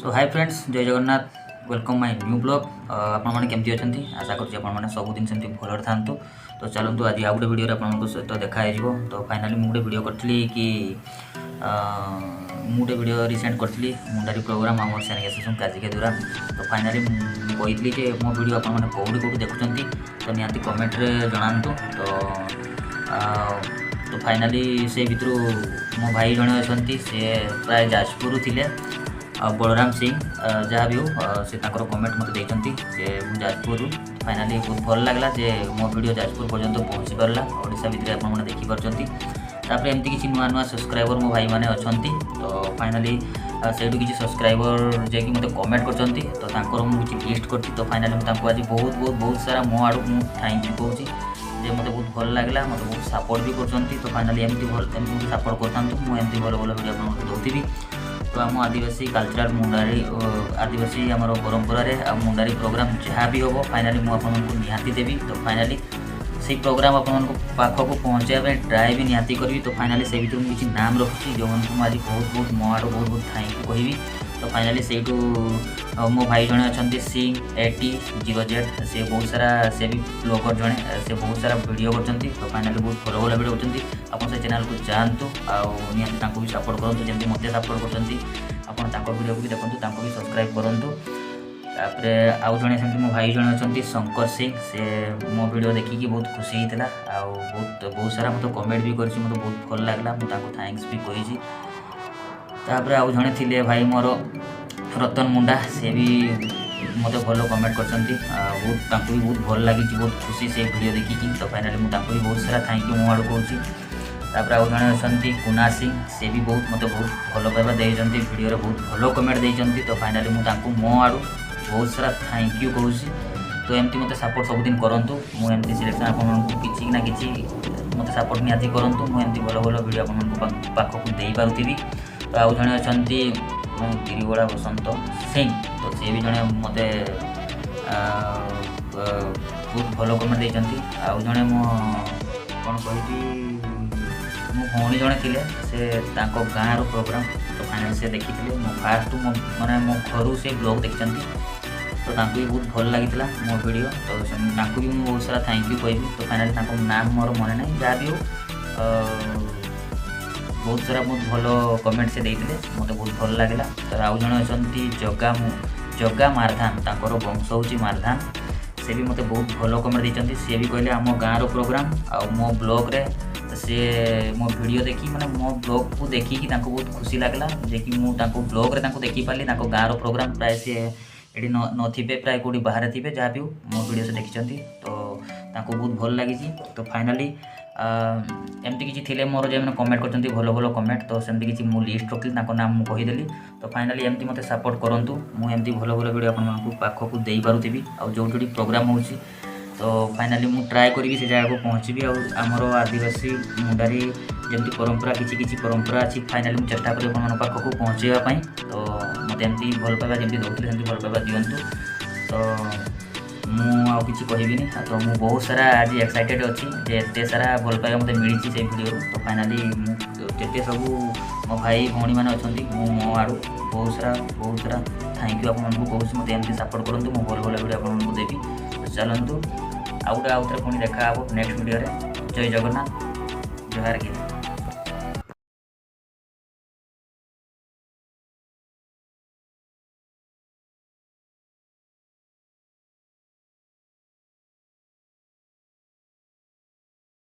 सो hi friends, जय Jagannath. Welcome my new blog. आपण मैंने केमती अच्छा आशा करुँच आपने सबुदिन सेमती भल था। तो चलतु आज आउ गोटे वीडियो आप सहित देखाई। तो फाइनाली मुझे वीडियो करी कि मुझे वीडियो रिसेंट करी मुंडारी प्रोग्राम आम सेनेगेशन काजिके दूरा। तो फाइनाली कही कि मो वीडियो आपने कौटी कौटी देखुं तो निहाती कमेंट जनातु। तो फाइनाली से भितर मो भाई जड़े अच्छा सी प्राय जाजपुर थे बलराम सिंह जहाँ भी हो से कमेंट मत देती जाजपुर। फाइनाली बहुत भल लगला जे मो वीडियो जाजपुर पर्यंत पहुँची पारा ओडिशा भितर आपने देखिपार। एमती किसी नुआ नुआ सब्सक्राइबर मो भाई मैंने अच्छा। तो फाइनाली से किसी सब्सक्राइबर जे मत कमेंट कर मुझे लिस्ट करती। तो फाइनाली मुझे आज बहुत बहुत बहुत सारा मो आड़ू मुझे थैंक यू कहूँ जे मत बहुत भल लगला, मत बहुत सपोर्ट भी कर। तो फाइनाली एमती भल एमती सपोर्ट करता मुझे भल भल वीडियो आपको दूसरी। तो आम आदिवासी कल्चरल मुंडारी आदिवासी आम परंपरा मुंडारी प्रोग्राम जहाँ भी हम फाइनाली मुझे निहाती देवी। तो फाइनाली से प्रोग्राम आपण पाखक पहुँचाई ट्राए भी निहाती करी। तो फाइनाली से भर किसी नाम रखी जो आज बहुत बहुत मो आड़ बहुत बहुत थैंक यू कहबी। तो फाइनाली से मो भाई जड़े अच्छा सिंह 80 से बहुत सारा से भी ब्लॉगर जड़े से बहुत सारा वीडियो कर। तो फाइनाली बहुत भल भल वीडियो होती आप से चैनल को जातु आती भी सपोर्ट करूँ जमी मत सपोर्ट कर वीडियो को भी देखो भी सब्सक्राइब करूँ। तापर आउ जड़े से मो भाई जड़े अच्छा शंकर सिंह से मो वीडियो देखिकी बहुत खुशी होता बहुत बहुत सारा मतलब कमेंट भी कर मतलब बहुत भल लगला मुझे थैंक्स भी कही। तापर आउ जड़े थे भाई मोर रतन मुंडा से भी मत भल कमेंट कर बहुत भी बहुत भल लगी बहुत खुशी से वीडियो देखिकी। तो फाइनाली मुझे भी बहुत सारा थैंक यू मो आड़ कहूँ। तापर आउ जड़े अच्छा कुना सिंह से भी बहुत मत बहुत भल पाइबा देते वीडियो बहुत भल कमेंट देते। तो फाइनाली मुझे मो आड़ बहुत सारा थैंक यू कहूँ। तो एमती मत सपोर्ट सबुदिन करूँ मुझे सिलेक्शन आपको किसी ना कि मत सपोर्ट निहाती करूँ मुझे भल भल वीडियो पाखक दे पार्थिवी। तो आउ जड़े अच्छा गिरीगोड़ा बसंत सिंह तो सी भी जड़े मत बहुत भल कमेंट देते। आउ जड़े मो कौन कह मो भौणी जड़े थे से गाँव प्रोग्राम। तो फाइनाली से देखी मो फास्ट माने मो घर से ब्लॉग देखते। तो भी बहुत भल लगी मो वीडियो। तो भी मुझे बहुत सारा थैंक यू कहबी। तो फाइनाली नाम मोर मन ना जहाँ भी हो बहुत सारा बहुत भल कमेंट से देते मत बहुत भल लगला। तो आउ जड़े अच्छा जगा मारधान तर वंश हूँ मारधान से भी मत बहुत भल कमेंट देते। सी भी कहले आम गाँव प्रोग्राम आ मो ब्लॉग रे से मो वीडियो देखी माने मो ब्लॉग को देखिकी बहुत खुशी लगला जे कि मुझे ब्लॉग रे देखी पार्ली गाँव प्रोग्राम प्राय सी ये थे प्राय कौटी बाहर थे जहाँ भी मो वीडियो से देखी। तो बहुत भल लगी। तो फाइनाली एमती किसी थे मोर जो कमेंट कर भल भल कमेंट। तो सेमती किसी मु लिस्ट रखी नाम मुझे कहीदेली। तो फाइनाली एमती मत सपोर्ट करूँ मुझे भल भल वीडियो आपको पाखक दे पारुथी जो प्रोग्राम हो। तो फाइनाली मु ट्राए करी से जगह को पहुँची आमर आदिवासी मुंडारी जमी परंपरा किसी परंपरा अच्छी फाइनाली मुझे चेष्टा करी पाखक पहुँचाई। तो मत एमती भल पाइबा जमी दौले सेमती भल पाइबा दिंतु। तो मुझे कहबी। तो मुझे बहुत सारा आज एक्साइटेड अच्छी जे एत सारा भल पाइबा मत मिली से वीडियो। तो फाइनाली मुझे सब मो भाई भौणी मैंने अच्छा मो आड़ू बहुत सारा थैंक यू आपको कहूँ मत एमती सपोर्ट करूँ मो भल भल वीडियो आपको देवी। तो चलतु आउ थे पुणी देखा नेक्स्ट वीडियो। जय जगन्नाथ, जोहार।